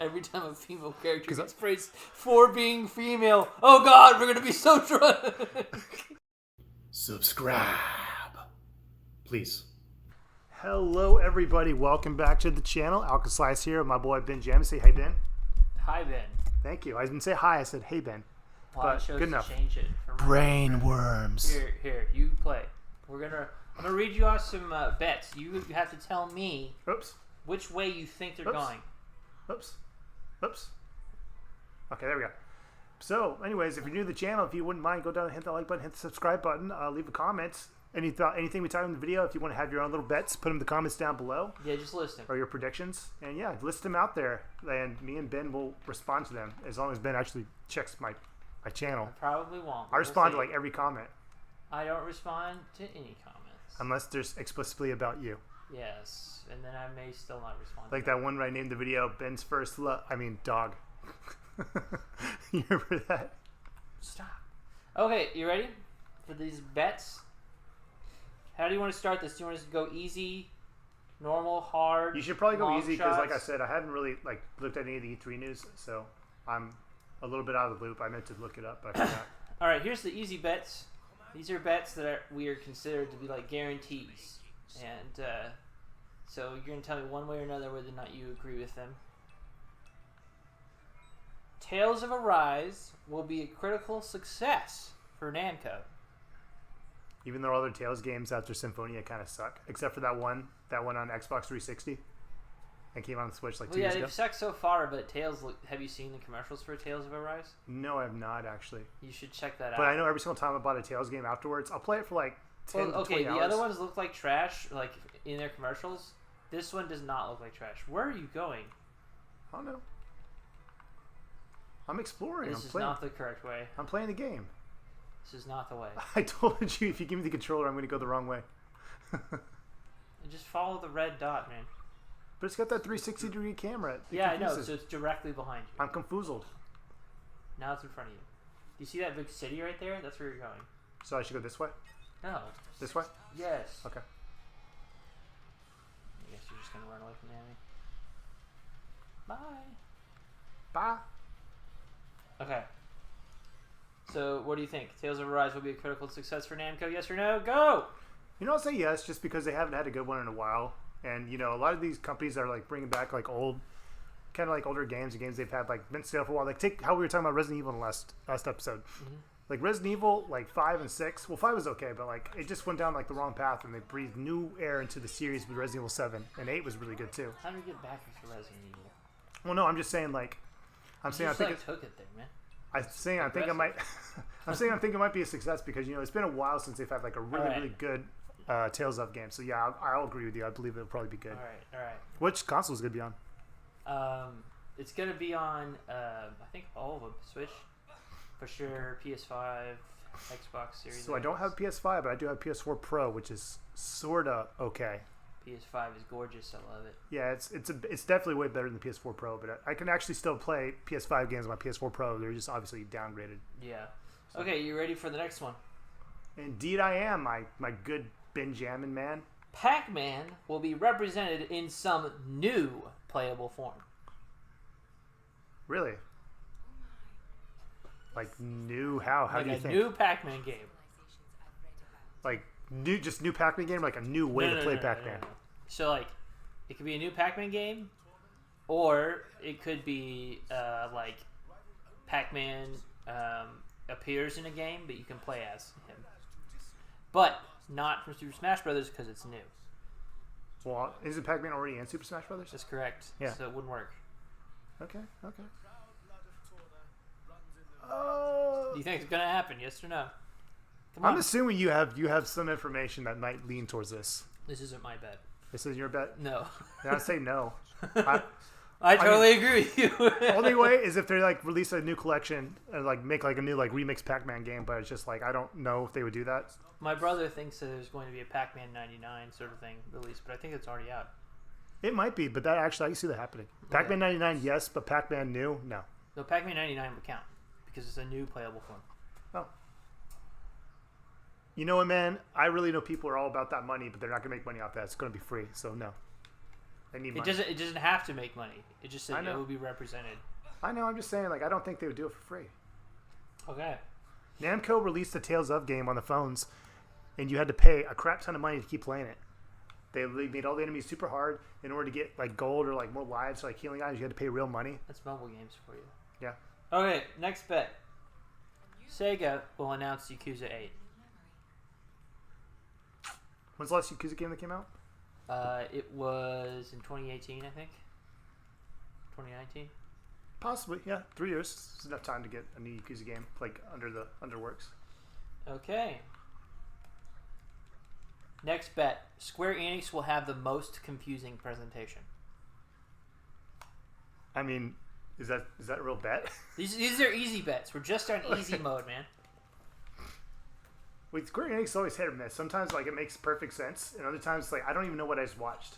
every time a female character gets praised for being female. Oh God, we're gonna be so drunk. Subscribe, please. Hello, everybody. Welcome back to the channel. Alka-Slice here with my boy Ben Jam. Say hey, Ben. Hi, Ben. Thank you. I didn't say hi. I said hey, Ben. Well, I chose good enough. To change it. Brain worms. Here, you play. I'm gonna read you off some bets. You have to tell me. Oops. Which way you think they're going. Oops. Okay, there we go. So, anyways, if you're new to the channel, if you wouldn't mind, go down and hit that like button, hit the subscribe button, leave a comment. Anything we talk in the video, if you want to have your own little bets, put them in the comments down below. Yeah, just list them. Or your predictions. And yeah, list them out there. And me and Ben will respond to them, as long as Ben actually checks my channel. I probably won't. I respond to like every comment. I don't respond to any comments. Unless there's explicitly about you. Yes, and then I may still not respond. Like that one where I named the video Ben's first dog. You remember that? Stop. Okay, you ready for these bets? How do you want to start this? Do you want us to go easy, normal, hard? You should probably go easy because, like I shots? said, I haven't really looked at any of the E3 news, so I'm a little bit out of the loop. I meant to look it up, but I forgot. All right, here's the easy bets. These are bets that we are considered to be like guarantees, and so you're gonna tell me one way or another whether or not you agree with them. Tales of Arise will be a critical success for Namco. Even though other Tales games after Symphonia kind of suck, except for that one on Xbox 360 and came on the Switch like 2 years ago. They've sucked so far, but have you seen the commercials for Tales of Arise? No, I have not actually. You should check that out. But I know every single time I bought a Tales game afterwards, I'll play it for like 10 to 20 hours. The other ones look like trash, like in their commercials. This one does not look like trash. Where are you going? I don't know. I'm exploring. This is not the correct way. I'm playing the game. This is not the way. I told you if you give me the controller, I'm going to go the wrong way. Just follow the red dot, man. But it's got that 360-degree camera. Yeah, I know. So it's directly behind you. I'm confoozled. Now it's in front of you. Do you see that big city right there? That's where you're going. So I should go this way? No. This way? Yes. Okay. I guess you're just going to run away from the enemy. Bye. Bye. Okay. So, what do you think? Tales of Arise will be a critical success for Namco? Yes or no? Go! You know, I'll say yes, just because they haven't had a good one in a while. And, you know, a lot of these companies are, like, bringing back, like, old, kind of like older games, the games they've had, like, been stale for a while. Like, take how we were talking about Resident Evil in the last episode. Mm-hmm. Like, Resident Evil, like, 5 and 6. Well, 5 was okay, but, like, it just went down, like, the wrong path, and they breathed new air into the series with Resident Evil 7. And 8 was really good, too. How do we get back into Resident Evil? Well, no, I'm just saying, like, I think took it there, man. I think it might. I think it might be a success because, you know, it's been a while since they've had like a really good Tales of game. So yeah, I'll agree with you. I believe it'll probably be good. All right. Which console is gonna be on? It's gonna be on I think all of them. Switch, for sure. PS5, Xbox Series. So I don't have PS5, but I do have PS4 Pro, which is sorta okay. PS5 is gorgeous. I love it. Yeah, it's definitely way better than the PS4 Pro, but I can actually still play PS5 games on my PS4 Pro. They're just obviously downgraded. Yeah. Okay, you ready for the next one? Indeed I am, my good Benjamin man. Pac-Man will be represented in some new playable form. Really? Like new how? How like do you think? A new Pac-Man game. Like new Pac-Man game, like a new way to play Pac-Man. No. So like, it could be a new Pac-Man game, or it could be like Pac-Man appears in a game, but you can play as him. But not from Super Smash Brothers because it's new. Well, isn't Pac-Man already in Super Smash Brothers? That's correct. Yeah. So it wouldn't work. Okay. Do you think it's gonna happen? Yes or no? Come I'm on. assuming you have some information that might lean towards this. This isn't my bet. This is your bet? No. Then I'd say no. I totally agree with you. The only way is if they like release a new collection and like make like a new like remix Pac-Man game, but it's just like I don't know if they would do that. My brother thinks that there's going to be a Pac-Man 99 sort of thing released, but I think it's already out. It might be, but that actually I can see that happening. Pac-Man 99, yes, but Pac-Man new, no. No, Pac-Man 99 would count because it's a new playable form. Oh. You know what, man? I really know people are all about that money, but they're not going to make money off that. It's going to be free, so no. They need It money. doesn't have to make money. It just said I know. it will be represented. I know. I'm just saying. Like, I don't think they would do it for free. Okay. Namco released the Tales of game on the phones, and you had to pay a crap ton of money to keep playing it. They made all the enemies super hard in order to get like gold or like more lives, like healing items. You had to pay real money. That's mobile games for you. Yeah. Okay, next bet. Sega will announce Yakuza 8. When's the last Yakuza game that came out? It was in 2018, I think. 2019. Possibly, yeah. 3 years. It's enough time to get a new Yakuza game like under works. Okay. Next bet. Square Enix will have the most confusing presentation. I mean, is that a real bet? These are easy bets. We're just on easy mode, man. With Square Enix, it's always hit or miss. Sometimes like it makes perfect sense, and other times it's like I don't even know what I just watched.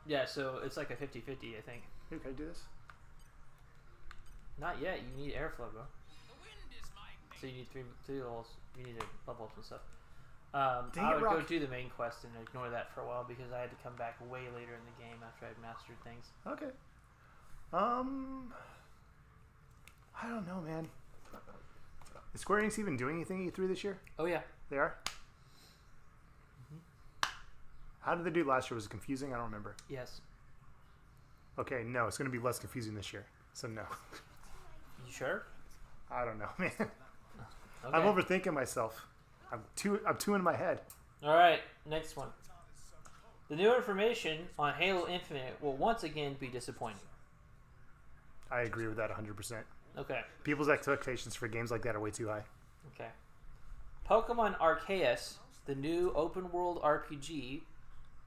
Yeah, so it's like a 50-50, I think. Hey, can I do this? Not yet. You need airflow, bro. So you need three levels. You need to level up some stuff. I would go do the main quest and ignore that for a while because I had to come back way later in the game after I'd mastered things. Okay. I don't know, man. Is Square Enix even doing anything E3 this year? Oh yeah, They are. How did they do last year? Was it confusing? I don't remember. yes. Okay, no, it's going to be less confusing this year. So no. You sure? I don't know, man. Okay. I'm overthinking myself. I'm too in my head. All right, next one. The new information on Halo Infinite will once again be disappointing. I agree with that 100%. Okay. People's expectations for games like that are way too high. Okay. Pokemon Arceus, the new open-world RPG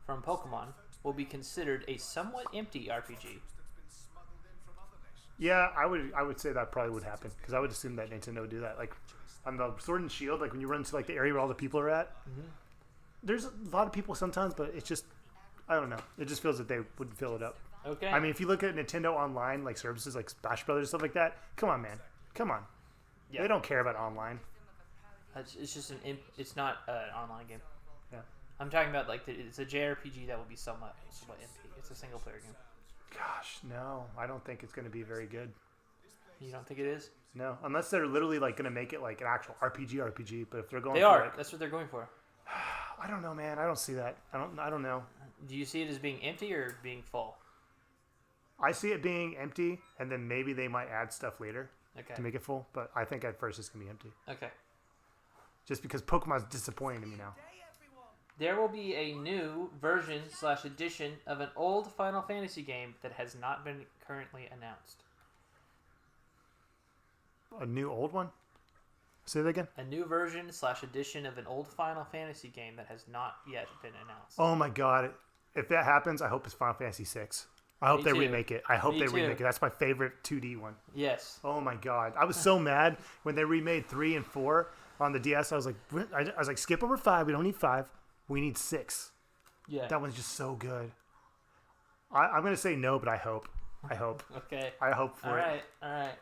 from Pokemon, will be considered a somewhat empty RPG. Yeah, I would say that probably would happen because I would assume that Nintendo would do that. Like on the Sword and Shield, like when you run to like the area where all the people are at, there's a lot of people sometimes, but it's just I don't know. It just feels that they wouldn't fill it up. Okay. I mean, if you look at Nintendo Online like services like Smash Brothers and stuff like that, come on, man, come on. Yeah. They don't care about online. It's just it's not an online game. Yeah. I'm talking about like it's a JRPG that will be somewhat empty. It's a single player game. Gosh, no, I don't think it's going to be very good. You don't think it is? No, unless they're literally like going to make it like an actual RPG. But if they're going, They for, are. like, That's what they're going for. I don't know, man. I don't see that. I don't know. Do you see it as being empty or being full? I see it being empty, and then maybe they might add stuff later Okay. to make it full. But I think at first it's going to be empty. Okay. Just because Pokemon's disappointing to me now. There will be a new version/edition of an old Final Fantasy game that has not been currently announced. A new old one? Say that again? A new version/edition of an old Final Fantasy game that has not yet been announced. Oh my god. If that happens, I hope it's Final Fantasy VI. I hope Me they too. remake it. I hope Me they too. remake it. That's my favorite 2D one. Yes. Oh my god. I was so mad when they remade 3 and 4 on the DS. I was like, skip over 5. We don't need 5. We need 6. Yeah. That one's just so good. I'm going to say no, but I hope. Okay. I hope for it. All right.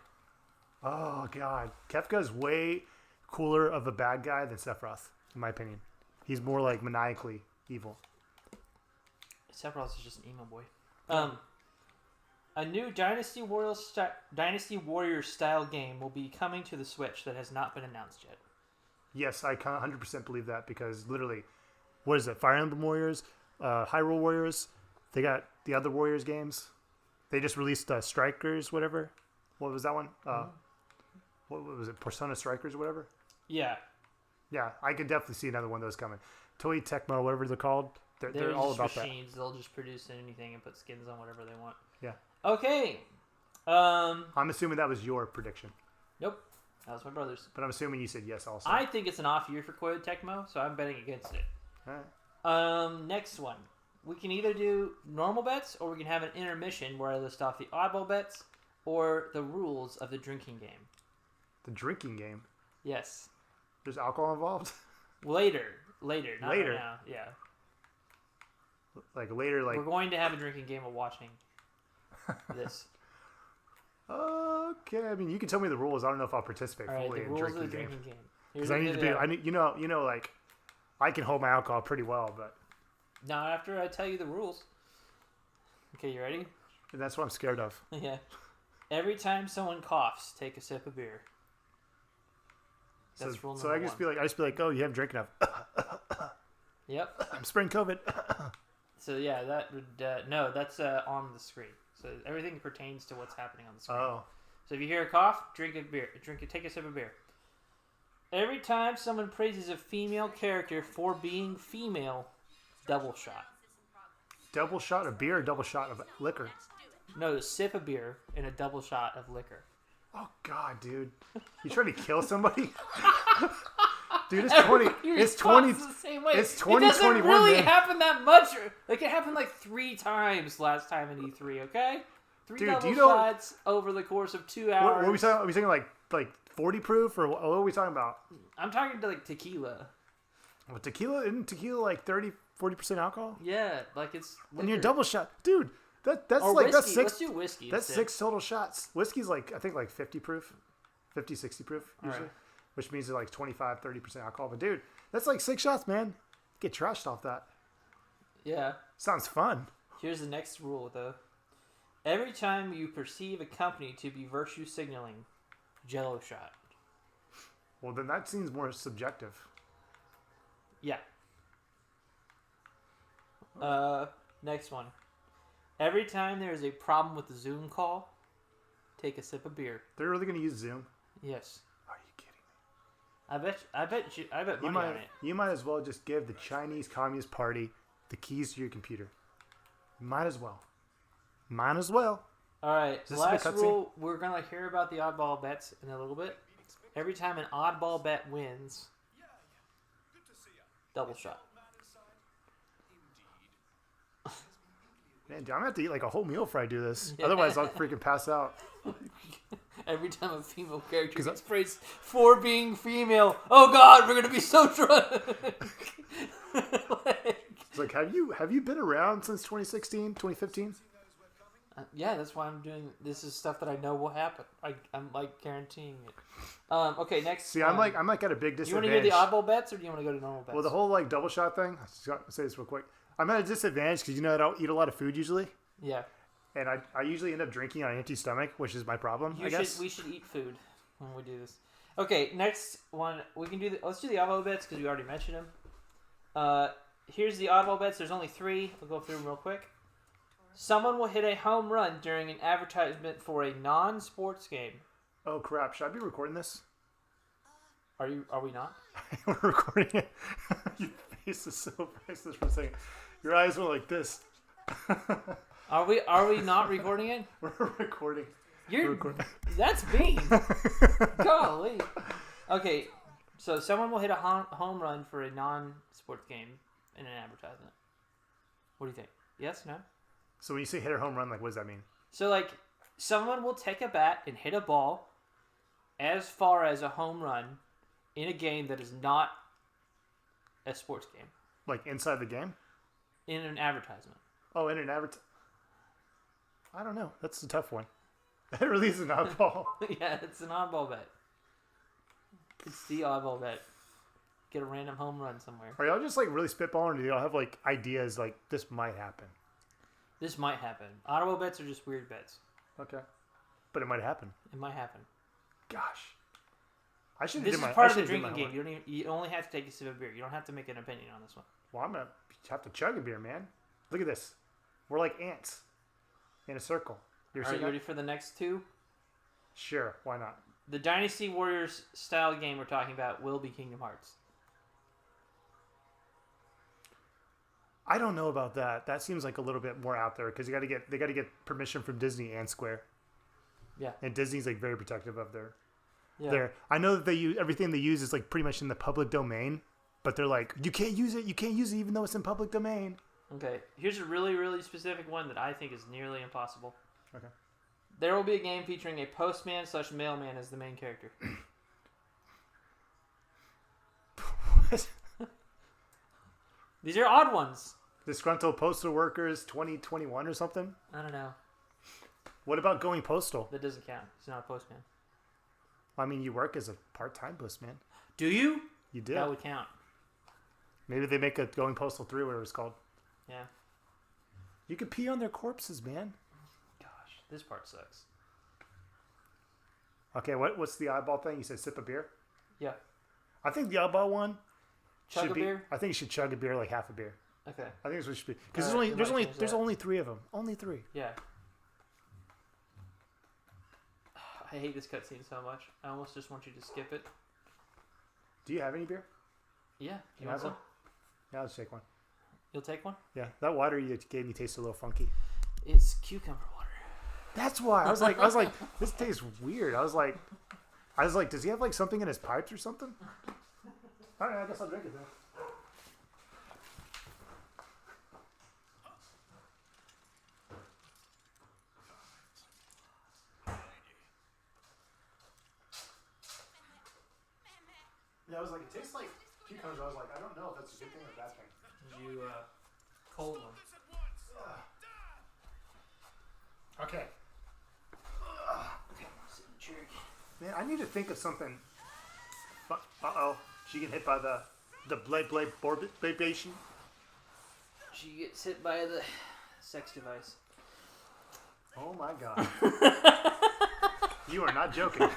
Oh, God. Kefka's way cooler of a bad guy than Sephiroth, in my opinion. He's more like maniacally evil. Sephiroth is just an emo boy. A new Dynasty Warriors style game will be coming to the Switch that has not been announced yet. Yes, I 100% believe that because literally, what is it? Fire Emblem Warriors, Hyrule Warriors. They got the other Warriors games. They just released Strikers, whatever. What was that one? What was it? Persona Strikers, or whatever. Yeah. Yeah, I could definitely see another one of those coming. Toei Tecmo, whatever they're called. They're all about machines. They'll just produce anything and put skins on whatever they want. Yeah. Okay. I'm assuming that was your prediction, Nope. That was my brother's. but I'm assuming you said yes also. I think it's an off year for Koei Tecmo, so I'm betting against it. All right. Next one. We can either do normal bets or we can have an intermission where I list off the oddball bets or the rules of the drinking game. The drinking game. Yes. There's alcohol involved. Later, not Later. right now. Yeah. Like later, like We're going to have a drinking game while watching this. okay. I mean, you can tell me the rules. I don't know if I'll participate All right, fully the in rules of the drinking game drinking game. because Here's I need what to they be. are. I need, like I can hold my alcohol pretty well, but Not after I tell you the rules. Okay, you ready? And that's what I'm scared of. Yeah. Every time someone coughs, take a sip of beer. That's rule number So I one. just be like, oh, you haven't drank enough. Yep. I'm spreading COVID. So yeah, that would no, that's on the screen. So everything pertains to what's happening on the screen. Oh. So if you hear a cough, drink a beer. Take a sip of beer. Every time someone praises a female character for being female, double shot. Double shot of beer or double shot of liquor? No, sip of beer and a double shot of liquor. Oh God, dude! You trying to kill somebody? Dude, it's 20. It's 20. The same way. It's It 2021. doesn't really man. happen that much. Like it happened like 3 times last time in E3. Okay, 3 Dude, double do you know- shots over the course of 2 hours. What are we talking? Are we talking like 40 proof or what are we talking about? I'm talking to like tequila. Well, tequila isn't tequila like 30-40% alcohol? Yeah, like it's. And your liquor. double shot, dude. That's Or like whiskey. that's 6. Let's do whiskey. That's instead. 6 total shots. Whiskey's like I think like 50 proof, 50, 60 proof usually, Alright. which means they're like 25-30% alcohol. But dude, that's like 6 shots, man. Get trashed off that. Yeah. Sounds fun. Here's the next rule, though. Every time you perceive a company to be virtue signaling, Jello shot. Well, then that seems more subjective. Yeah. Next one. Every time there is a problem with the Zoom call, take a sip of beer. They're really gonna use Zoom? Yes. Are you kidding me? I bet money on it. You might as well just give the Chinese Communist Party the keys to your computer. You might as well. Might as well. All right. this Last a cutscene? rule. We're gonna hear about the oddball bets in a little bit. Every time an oddball bet wins, double shot. Man, dude, I'm gonna have to eat like a whole meal before I do this. Yeah. Otherwise, I'll freaking pass out. Every time a female character gets praised for being female, oh God, we're gonna be so drunk. It's like, have you been around since 2016, 2015? Yeah, that's why I'm doing. This is stuff that I know will happen. I'm like guaranteeing it. Okay, next. See, I'm like at a big Do you want disadvantage. to hear the oddball bets, or do you want to go to normal bets? Well, the whole like double shot thing. I just got to say this real quick. I'm at a disadvantage because you know I don't eat a lot of food usually, Yeah. and I usually end up drinking on an empty stomach, which is my problem. I guess. We should eat food when we do this. Okay, next one. We can do. Let's do the oddball bets because we already mentioned them. Here's the oddball bets. There's only 3. We'll go through them real quick. Someone will hit a home run during an advertisement for a non-sports game. Oh crap! Should I be recording this? Are we not? We're recording it. Your face is so priceless for a second. Your eyes went like this. Are we not recording it? We're recording. You're We're recording. That's mean. Golly. Okay, so someone will hit a home run for a non-sports game in an advertisement. What do you think? Yes? No? So when you say hit or home run, like what does that mean? So like, someone will take a bat and hit a ball as far as a home run in a game that is not a sports game. Like inside the game? In an advertisement. Oh, in an I don't know. That's a tough one. That really is an oddball. Yeah, it's an oddball bet. It's the oddball bet. Get a random home run somewhere. Are y'all just like really spitballing, or do y'all have like ideas like this might happen? This might happen. Oddball bets are just weird bets. Okay, but it might happen. It might happen. Gosh, I should. This is part of the drinking game. You only have to take a sip of beer. You don't have to make an opinion on this one. Well, I'm gonna have to chug a beer, man. Look at this. We're like ants in a circle. Are you ready for the next 2? Sure, why not? The Dynasty Warriors style game we're talking about will be Kingdom Hearts. I don't know about that. That seems like a little bit more out there because they got to get permission from Disney and Square. Yeah. And Disney's like very protective of their. Yeah. I know that they use everything they use is like pretty much in the public domain, but they're like, you can't use it even though it's in public domain. Okay. Here's a really, really specific one that I think is nearly impossible. Okay. There will be a game featuring a postman/mailman as the main character. What? These are odd ones. Disgruntled postal workers 2021 or something? I don't know. What about going postal? That doesn't count. He's not a postman. I mean, you work as a part-time postman. Do you? You do. That would count. Maybe they make a going postal 3, whatever it's called. Yeah. You could pee on their corpses, man. Gosh, this part sucks. Okay, what's the eyeball thing? You said sip a beer? Yeah. I think the eyeball one Chug should a be. beer? I think you should chug a beer like half a beer. Okay. I think that's what it should be. Because we there's might change that. only 3 of them. Only 3. Yeah. I hate this cutscene so much. I almost just want you to skip it. Do you have any beer? Yeah. You want have some? one? Yeah, I'll just take one. You'll take one? Yeah, that water you gave me tastes a little funky. It's cucumber water. That's why I was like, this tastes weird. I was like, does he have like something in his pipes or something? All right, I guess I'll drink it then. Yeah, I was like, it tastes like cucumbers. I was like, I don't know if that's a good thing or a bad thing. You cold one. Okay. Sit in the chair again. Man, I need to think of something. Uh-oh. She get hit by the blade bation. She gets hit by the sex device. Oh my god. You are not joking.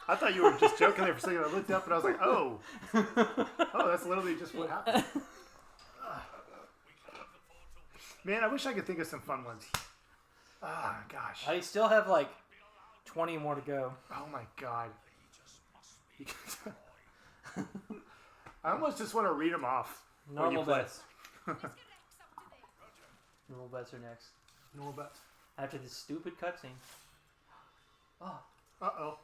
I thought you were just joking there for a second. I looked up and I was like, oh. Oh, that's literally just what happened. Man, I wish I could think of some fun ones. Ah, gosh. I still have like 20 more to go. Oh my god. I almost just want to read them off. Normal bets. Normal bets are next. Normal bets. After this stupid cutscene. Oh. Uh-oh.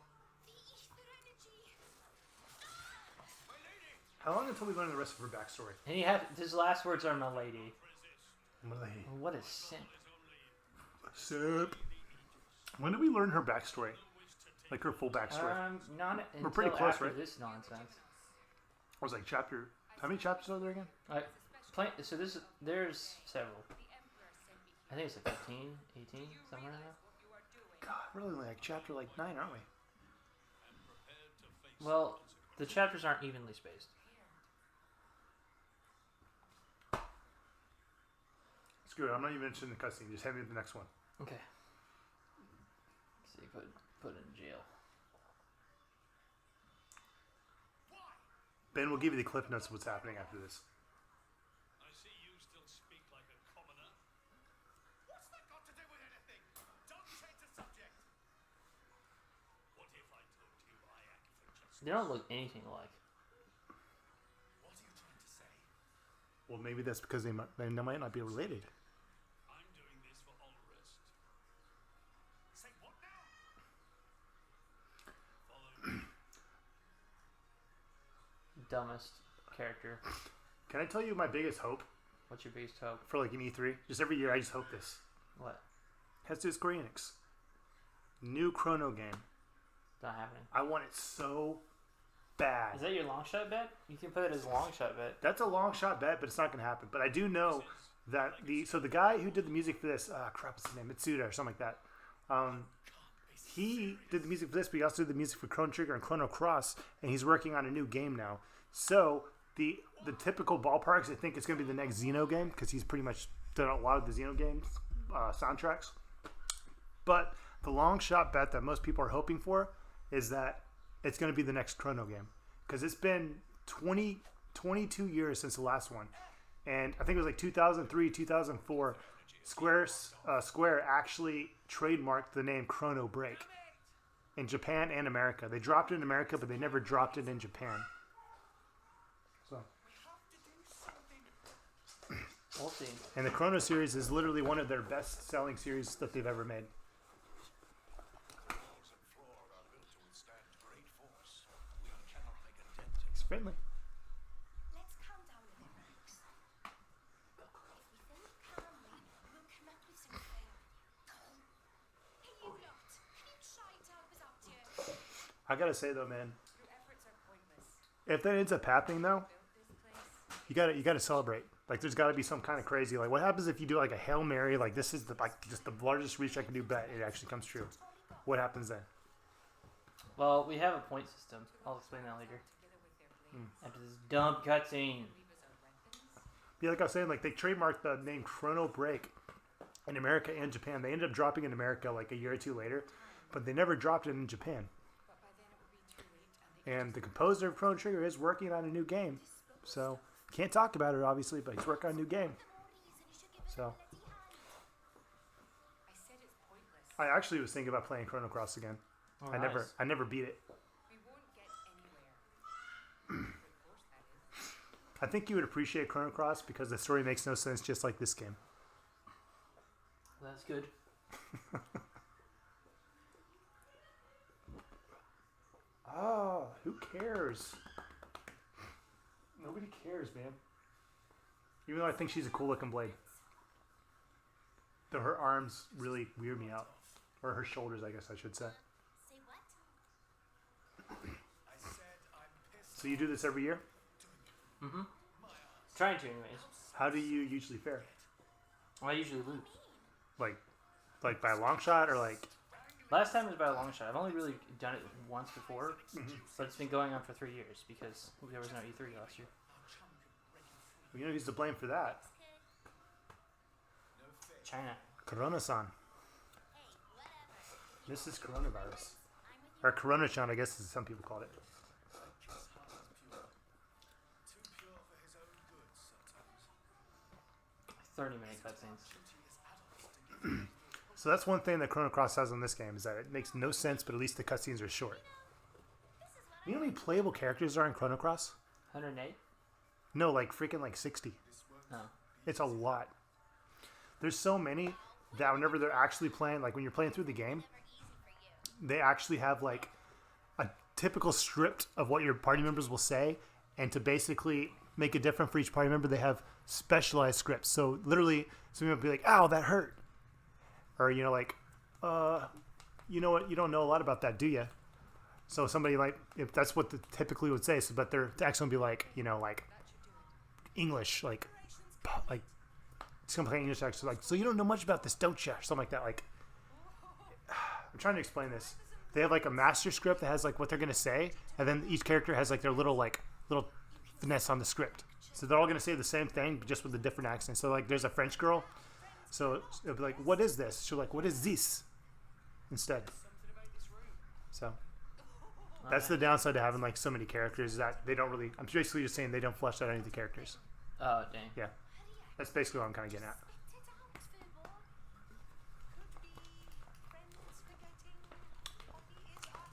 How long until we learn the rest of her backstory? And his last words are "my lady." My lady. What a simp. Sip. When did we learn her backstory? Like her full backstory? Not We're pretty until close, after right? this nonsense. I was like chapter. How many chapters are there again? So there's several. I think it's like 15, 18, somewhere in there. God, we're only like chapter like 9, aren't we? Well, the chapters aren't evenly spaced. Screw it. I'm not even interested in the cutscene. Just hand me the next one. Okay. See, put it in jail. Ben will give you the cliff notes of what's happening after this. I see you still speak like a commoner. What's that got to do with anything? Don't change the subject. What if I told you I act for justice? They don't look anything alike. What are you trying to say? Well, maybe that's because they might not be related. I'm doing this for Ulrist. Say what now? Follow me. Dumbest character. Can I tell you my biggest hope What's your biggest hope? for like an E3? Just every year, I just hope this. What? Has to do with Square Enix. New Chrono game. It's not happening. I want it so bad. Is that your long shot bet? You can put it as a long shot bet. That's a long shot bet, but it's not going to happen. But I do know that the guy who did the music for this, crap, what's his name? Mitsuda or something like that. He did the music for this, but he also did the music for Chrono Trigger and Chrono Cross, and he's working on a new game now. So the typical ballparks, I think it's going to be the next Xeno game because he's pretty much done a lot of the Xeno games soundtracks. But the long shot bet that most people are hoping for is that it's going to be the next Chrono game because it's been 22 years since the last one, and I think it was like 2003, 2004. Square actually trademarked the name Chrono Break in Japan and America. They dropped it in America, but they never dropped it in Japan. So, We'll see. and the Chrono series is literally one of their best-selling series that they've ever made. It's friendly. Let's calm down a bit, Max. If we think calmly, we'll come up with something. Hey, you lot! Can you try to help us out here? I gotta say though, man, Your efforts are pointless. if that ends up happening though, Built this place. you gotta celebrate. Like, there's got to be some kind of crazy. Like, what happens if you do like a Hail Mary? Like, this is just the largest reach I can do. Bet it actually comes true. What happens then? Well, we have a point system. I'll explain that later. After this dumb cutscene. Yeah, like I was saying, like they trademarked the name Chrono Break in America and Japan. They ended up dropping it in America like a year or two later, but they never dropped it in Japan. And the composer of Chrono Trigger is working on a new game, so can't talk about it obviously, but he's working on a new game. So I actually was thinking about playing Chrono Cross again. Oh, I never beat it. I think you would appreciate Chrono Cross because the story makes no sense, just like this game. That's good. Oh, who cares? Nobody cares, man. Even though I think she's a cool looking blade. Though her arms really weird me out. Or her shoulders, I guess I should say. Say what? So you do this every year? Mm-hmm. Trying to, anyways. How do you usually fare? Well, I usually lose. Like by a long shot or like... Last time was by a long shot. I've only really done it once before, but it's been going on for 3 years because there was no E3 last year. You know who's to blame for that? China. Corona-san. This is coronavirus. Or Corona-chan, I guess as some people call it. 30-minute cutscenes. So that's one thing that Chrono Cross has on this game, is that it makes no sense, but at least the cutscenes are short. You know how many playable characters are in Chrono Cross? 108? No, like freaking like 60. No. It's a lot. There's so many that whenever they're actually playing, like when you're playing through the game, they actually have like a typical script of what your party members will say, and to basically make it different for each party member, they have specialized scripts. So literally, somebody will be like, "Ow, that hurt," or you know, like, you know what? You don't know a lot about that, do you? So somebody like, if that's what they typically would say, so but their accent would be like, you know, like English, like it's gonna play English accent, like, so you don't know much about this, don't you? Or something like that. Like, I'm trying to explain this. They have like a master script that has like what they're gonna say, and then each character has like their little finesse on the script. So they're all gonna say the same thing, but just with a different accent. So like, there's a French girl, so it'll be like, "What is this?" She'll be like, "What is this?" instead. So that's the downside to having like so many characters, is that they don't really. I'm basically just saying they don't flesh out any of the characters. Oh, dang. Yeah, that's basically what I'm kind of getting at.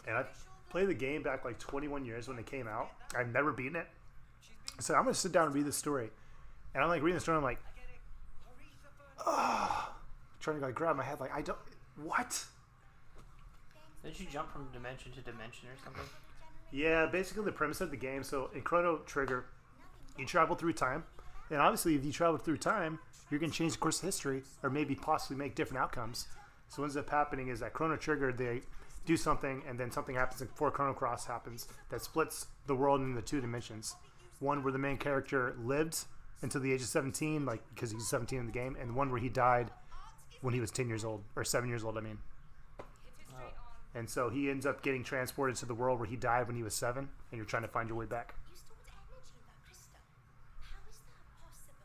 And I played the game back like 21 years when it came out. I've never beaten it. So I'm gonna sit down and read this story, and I'm like reading the story. I'm like, trying to like grab my head. Like, I don't. What? Didn't you jump from dimension to dimension or something? Yeah, basically the premise of the game. So in Chrono Trigger, you travel through time, and obviously if you travel through time, you're gonna change the course of history, or maybe possibly make different outcomes. So what ends up happening is that Chrono Trigger, they do something, and then something happens before Chrono Cross happens that splits the world into two dimensions. One where the main character lived until the age of 17, like because he's 17 in the game, and one where he died when he was 10 years old, or 7 years old, I mean. Oh. And so he ends up getting transported to the world where he died when he was 7, and you're trying to find your way back. You stored energy in that crystal. How is that possible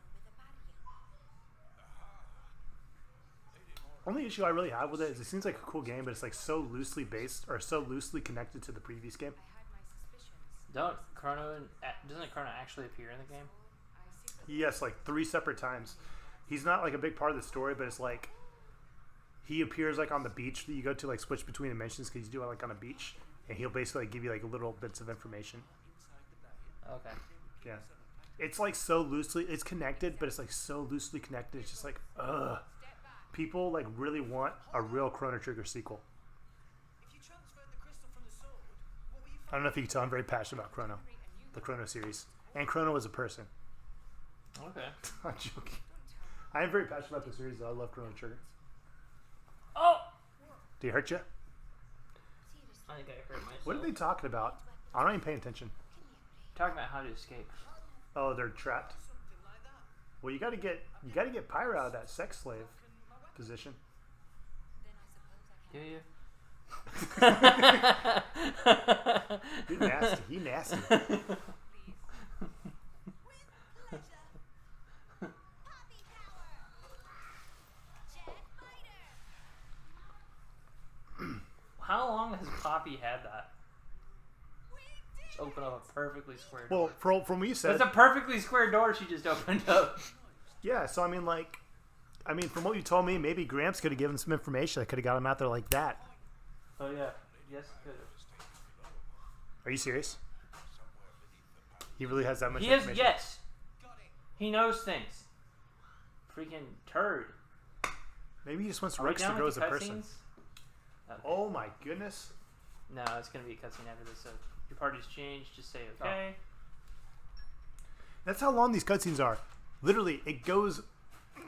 with a barrier? Only issue I really have with it is it seems like a cool game, but it's like so loosely based, or so loosely connected to the previous game. Doesn't Chrono actually appear in the game? Yes, like 3 separate times. He's not like a big part of the story, but it's like he appears like on the beach that you go to, like switch between dimensions, because he's doing like on a beach, and he'll basically like, give you like little bits of information. Okay. Yeah, it's like so loosely, it's connected, but it's like so loosely connected. It's just like, ugh. People like really want a real Chrono Trigger sequel. I don't know if you can tell, I'm very passionate about Chrono, the Chrono series, and Chrono as a person. Okay. I'm joking. I am very passionate about the series, though. I love Chrono Trigger. Oh! Do you hurt you? I think I hurt myself. What are they talking about? I'm not even paying attention. Talking about how to escape. Oh, they're trapped. Well, you gotta get Pyro out of that sex slave position. Do you? You're nasty. He nasty. Poppy had that. Just open up a perfectly square Well, door. from what you said, It's a perfectly square door she just opened up. yeah. So I mean, from what you told me, maybe Gramps could have given some information that could have got him out there like that. Oh yeah, yes, good. Are you serious? He really has that much He is, information? yes. He knows things. Freaking turd. Maybe he just wants Are we Rex to down grow with as the a person. cutscenes? Okay. Oh my goodness. No, it's gonna be a cutscene after this. So your party's changed. Just say okay. That's how long these cutscenes are. Literally, it goes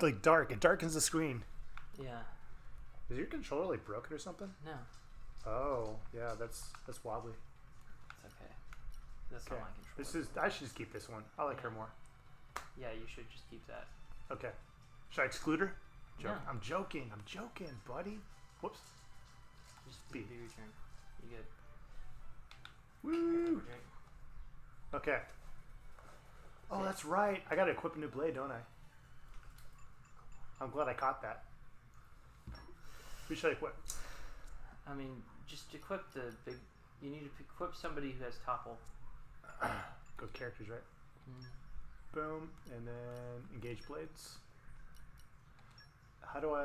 like dark. It darkens the screen. Yeah. Is your controller like broken or something? No, Oh, yeah, that's wobbly. it's okay. That's Okay. not my control. This is. I should just keep this one. I like her more. Yeah, you should just keep that. Okay. Should I exclude her? No. I'm joking, buddy. Whoops. Just B. be your turn. You good? Woo. Drink. Okay. Oh, that's right. I gotta equip a new blade, don't I? I'm glad I caught that. Who should I equip? I mean, just equip the big. You need to equip somebody who has topple. Go characters, right? Mm. Boom, and then engage blades. How do I...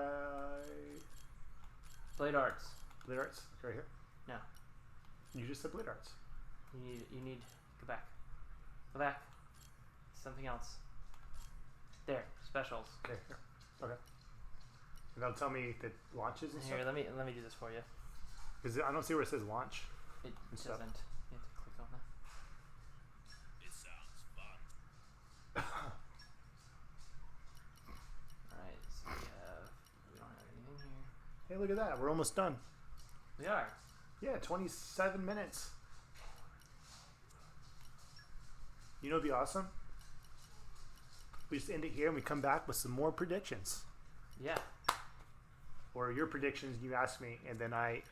Blade arts. Blade arts? Right here? No. You just said blade arts. You need. Go back. Go back. Something else. There. Specials. Okay, here. Okay. And that'll tell me if it launches and Here, stuff? let me do this for you. Because I don't see where it says launch. It And doesn't. stuff. You have to click on that. This sounds fun. Alright, so we don't have anything here. Hey, look at that. We're almost done. We are. Yeah, 27 minutes. You know what'd be awesome? We just end it here and we come back with some more predictions. Yeah. Or your predictions, you ask me, and then I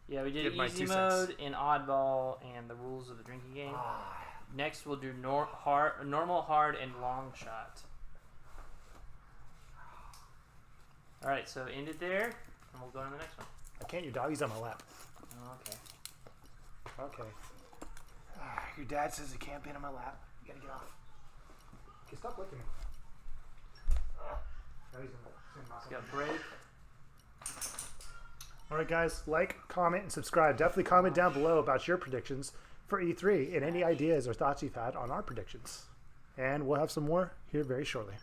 Yeah, we did Give my easy 2 mode cents. in oddball and the rules of the drinking game. Ah. Next, we'll do normal, hard, and long shot. All right, so end it there, and we'll go on to the next one. I can't. Your doggy's on my lap. Oh, okay. Okay. Your dad says he can't be on my lap. You gotta get off. Okay, stop licking me. Now he's gonna knock Let's go break. All right, guys. Like, comment, and subscribe. Definitely comment down below about your predictions for E3 and any ideas or thoughts you've had on our predictions. And we'll have some more here very shortly.